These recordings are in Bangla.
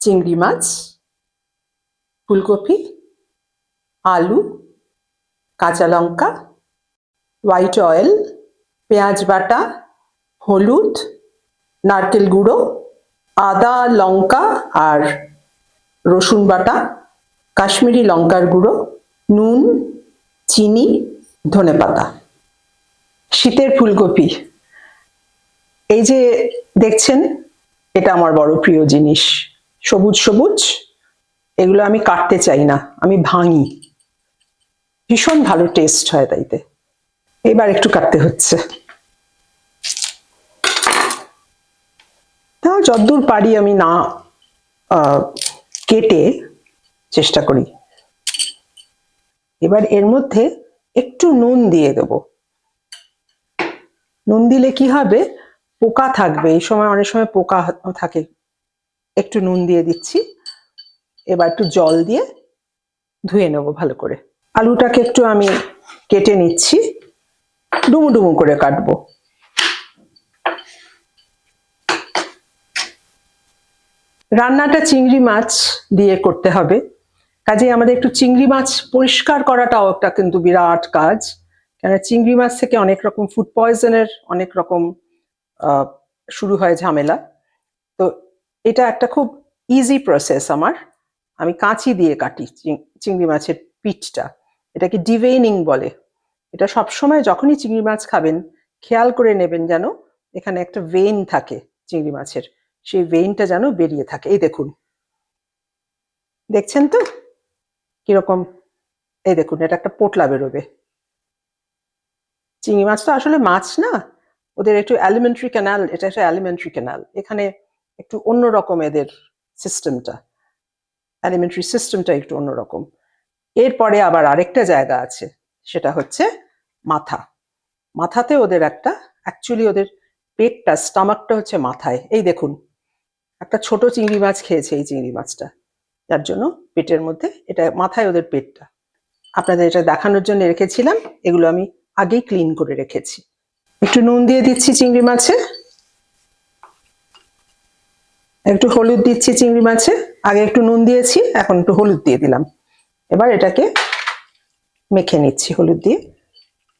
চিংড়ি মাছ, ফুলকপি, আলু, কাঁচা লঙ্কা, হোয়াইট অয়েল, পেঁয়াজ বাটা, হলুদ, নারকেল গুঁড়ো, আদা লঙ্কা আর রসুন বাটা, কাশ্মীরি লঙ্কার গুঁড়ো, নুন, চিনি, ধনেপাতা। শীতের ফুলকপি, এই যে দেখছেন, এটা আমার বড় প্রিয় জিনিস। সবুজ সবুজ, এগুলো আমি কাটতে চাই না, আমি ভাঙি, ভীষণ ভালো টেস্ট হয় তাইতে। এবার একটু কাটতে হচ্ছে, তাও যতদূর পারি আমি না কেটে চেষ্টা করি। এবার এর মধ্যে একটু নুন দিয়ে দেব। নুন দিলে কি হবে, পোকা থাকবে, এই সময় অনেক সময় পোকা থাকে, একটু নুন দিয়ে দিচ্ছি। এবার একটু জল দিয়ে ধুয়ে নেব ভালো করে। আলুটাকে একটু আমি কেটে নিচ্ছি, ডুমু ডুমু করে কাটবো। রান্নাটা চিংড়ি মাছ দিয়ে করতে হবে, কাজে আমাদের একটু চিংড়ি মাছ পরিষ্কার করাটাও একটা কিন্তু বিরাট কাজ। কেন চিংড়ি মাছ থেকে অনেক রকম ফুড পয়জনের অনেক রকম শুরু হয় ঝামেলা। তো এটা একটা খুব ইজি প্রসেস আমার। আমি কাঁচি দিয়ে কাটি চিংড়ি মাছের পিঠটা, এটাকে ডিভেইনিং বলে। এটা সবসময় যখনই চিংড়ি মাছ খাবেন খেয়াল করে নেবেন যেন এখানে একটা ভেইন থাকে চিংড়ি মাছের, সেই ভেইনটা যেন বেরিয়ে থাকে। এই দেখুন, দেখছেন তো কিরকম, এই দেখুন, এটা একটা পোটলা বেরোবে। চিংড়ি মাছ তো আসলে মাছ না, ওদের একটু অ্যালিমেন্টারি ক্যানাল, এটা একটা অ্যালিমেন্টারি ক্যানাল, এখানে একটু অন্যরকম এদের সিস্টেমটা, অ্যালিমেন্টারি সিস্টেমটা একটু অন্যরকম। এরপরে আবার আরেকটা জায়গা আছে, সেটা হচ্ছে মাথা। মাথাতে ওদের একটা, অ্যাকচুয়ালি ওদের পেটটা, স্টামাকটা হচ্ছে মাথায়। এই দেখুন, একটা ছোট চিংড়ি মাছ খেয়েছে এই চিংড়ি মাছটা, যার জন্য পেটের মধ্যে, এটা মাথায় ওদের পেটটা। আপনাদের এটা দেখানোর জন্য রেখেছিলাম, এগুলো আমি আগেই ক্লিন করে রেখেছি। একটু নুন দিয়ে দিচ্ছি চিংড়ি মাছে, একটু হলুদ দিচ্ছি চিংড়ি মাছে, আগে একটু নুন দিয়েছি, এখন একটু হলুদ দিয়ে দিলাম। এবার এটাকে মেখে নিচ্ছি, হলুদ দিয়ে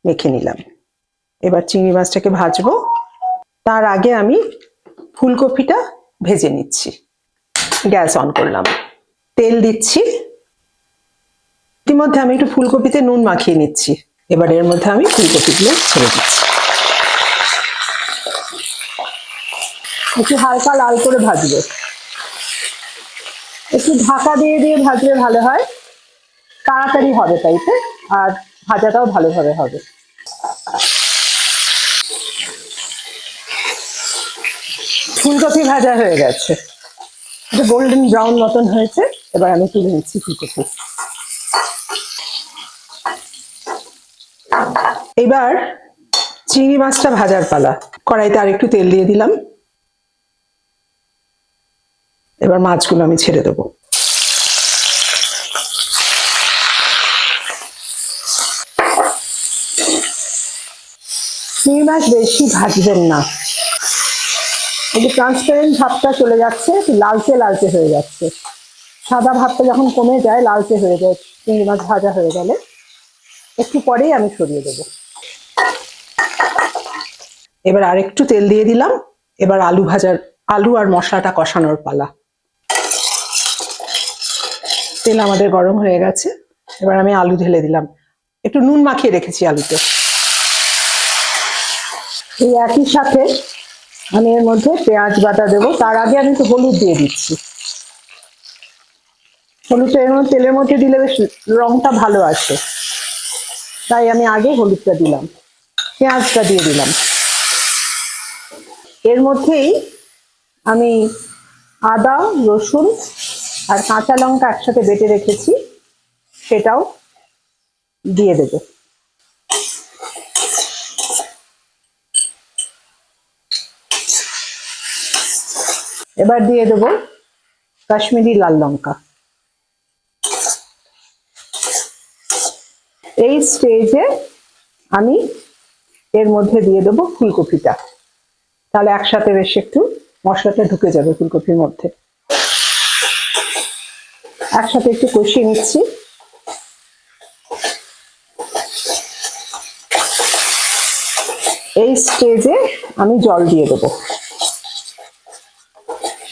মেখে নিলাম। এবার চিংড়ি মাছটাকে ভাজবো, তার আগে আমি ফুলকপিটা ভেজে নিচ্ছি। গ্যাস অন করলাম, তেল দিচ্ছি, ইতিমধ্যে আমি একটু ফুলকপিতে নুন মাখিয়ে নিচ্ছি। এবার এর মধ্যে আমি ফুলকপিগুলো ছেড়ে দিচ্ছি, একটু হালকা লাল করে ভাজবো, একটু ঢাকা দিয়ে দিয়ে ভাজলে ভালো হয়, তাড়াতাড়ি হবে তাইতে, আর ভাজাটাও ভালোভাবে হবে। ফুলকপি ভাজা হয়ে গেছে, একটু গোল্ডেন ব্রাউন মতন হয়েছে, এবার আমি তুলে নিচ্ছি ফুলকপি। এবার চিংড়ি মাছটা ভাজার পালা। কড়াইতে আর একটু তেল দিয়ে দিলাম, এবার মাছগুলো আমি ছেড়ে দেবো। চিংড়ি মাছ বেশি ভাজবেন না, এই যে ট্রান্সপারেন্ট ভাবটা চলে যাচ্ছে, লালচে লালচে হয়ে যাচ্ছে। সাদা ভাবটা যখন কমে যায়, লালচে হয়ে যায় চিংড়ি মাছ ভাজা হয়ে গেলে, একটু পরেই আমি সরিয়ে দেবো। এবার আরেকটু তেল দিয়ে দিলাম, এবার আলু আর মশলাটা কষানোর পালা। তেল আমাদের গরম হয়ে গেছে, এবার আমি আলু ঢেলে দিলাম, একটু নুন মাখিয়ে রেখেছি আলুতে। এই একই সাথে আমি এর মধ্যে পেঁয়াজ বাটা দেবো, তার আগে আমি একটু হলুদ দিয়ে দিচ্ছি। হলুদটা এর মধ্যে তেলের মধ্যে দিলে বেশ রংটা ভালো আসে, তাই আমি আগে হলুদটা দিলাম, পেঁয়াজটা দিয়ে দিলাম। এর মধ্যেই আমি আদা, রসুন আর কাঁচা লঙ্কা একসাথে বেটে রেখেছি, সেটাও দিয়ে দেব। এবার দিয়ে দেব কাশ্মীরি লাল লঙ্কা। এই স্টেজে আমি এর মধ্যে দিয়ে দেবো ফুলকপিটা, তাহলে একসাথে বেশ একটু মশলাটা ঢুকে যাবে ফুলকপির মধ্যে। একসাথে একটু কষিয়ে নিচ্ছি। এই স্টেজে আমি জল দিয়ে দেবো।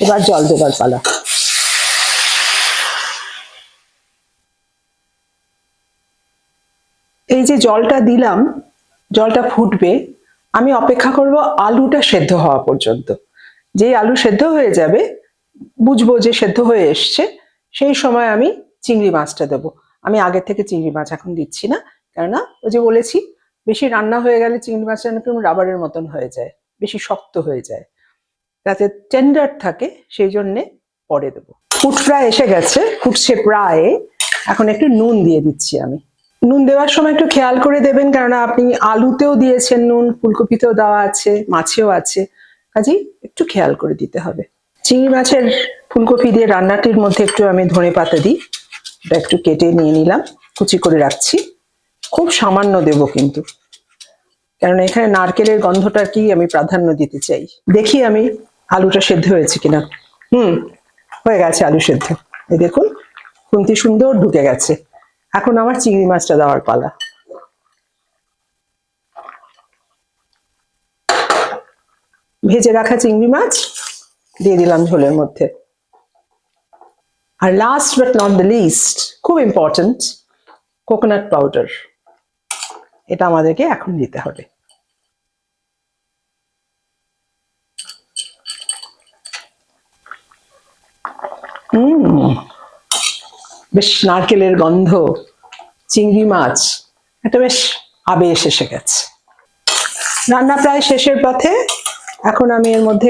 এবার জল দেবার পালা। এই যে জলটা দিলাম, জলটা ফুটবে, আমি অপেক্ষা করব আলুটা সেদ্ধ হওয়া পর্যন্ত। যেই আলু সেদ্ধ হয়ে যাবে, বুঝবো যে সেদ্ধ হয়ে এসছে, সেই সময় আমি চিংড়ি মাছটা দেবো। আমি আগে থেকে চিংড়ি মাছ এখন দিচ্ছি না, কেননা ওই যে বলেছি বেশি রান্না হয়ে গেলে চিংড়ি মাছটা একটু রাবারের মতন হয়ে যায়, বেশি শক্ত হয়ে যায়, যাতে টেন্ডার থাকে, সেই জন্যে পরে দেবো। ফুট প্রায় এসে গেছে, ফুটছে প্রায়। এখন একটু নুন দিয়ে দিচ্ছি আমি। নুন দেওয়ার সময় একটু খেয়াল করে দেবেন, কেননা আপনি আলুতেও দিয়েছেন নুন, ফুলকপিতেও দেওয়া আছে, মাছেও আছে, কাজেই একটু খেয়াল করে দিতে হবে। চিংড়ি মাছের ফুলকপি দিয়ে রান্নাটির মধ্যে একটু আমি ধনেপাতা দিই, এটা একটু কেটে নিয়ে নিলাম, কুচি করে রাখছি। খুব সামান্য দেব কিন্তু, কারণ এখানে নারকেলের গন্ধটাকেই আমি প্রাধান্য দিতে চাই। দেখি আমি আলুটা সেদ্ধ হয়েছে কিনা। হয়ে গেছে আলু সেদ্ধ, এই দেখুন খুন্তি সুন্দর ঢুকে গেছে। এখন আমার চিংড়ি মাছটা দেওয়ার পালা। ভেজে রাখা চিংড়ি মাছ দিয়ে দিলাম ঝোলের মধ্যে। আর last but not the least, খুব ইম্পর্টেন্ট, কোকোনাট পাউডার। এটা আমাদেরকে এখন দিতে হবে। বেশ নারকেলের গন্ধ, চিংড়ি মাছ, একটা বেশ আবেশ এসে গেছে। রান্না প্রায় শেষের পথে। এখন আমি এর মধ্যে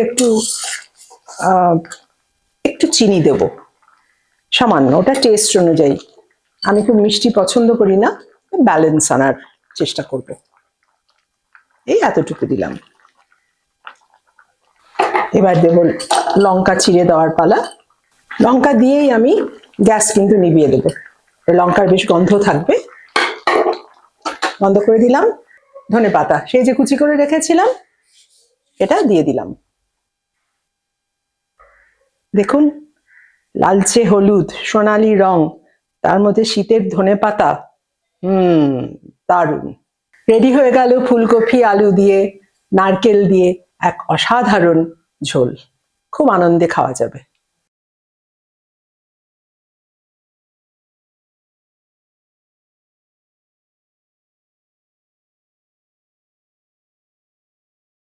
একটু চিনি দেব, সামান্য, ওটা টেস্ট অনুযায়ী। আমি খুব মিষ্টি পছন্দ করি না, ব্যালেন্স আনার চেষ্টা করব। এই এতটুকু দিলাম। এবার দেব লঙ্কা চিড়ে দেওয়ার পালা। লঙ্কা দিয়েই আমি গ্যাস কিন্তু নিভিয়ে দেবো, লঙ্কার বেশ গন্ধ থাকবে। বন্ধ করে দিলাম। ধনেপাতা সেই যে কুচি করে রেখেছিলাম, এটা দিয়ে দিলাম। দেখুন লালচে হলুদ সোনালী রং, তার মধ্যে শীতের ধনেপাতা, দারুণ। রেডি হয়ে গেল ফুলকপি আলু দিয়ে নারকেল দিয়ে এক অসাধারণ ঝোল। খুব আনন্দে খাওয়া যাবে।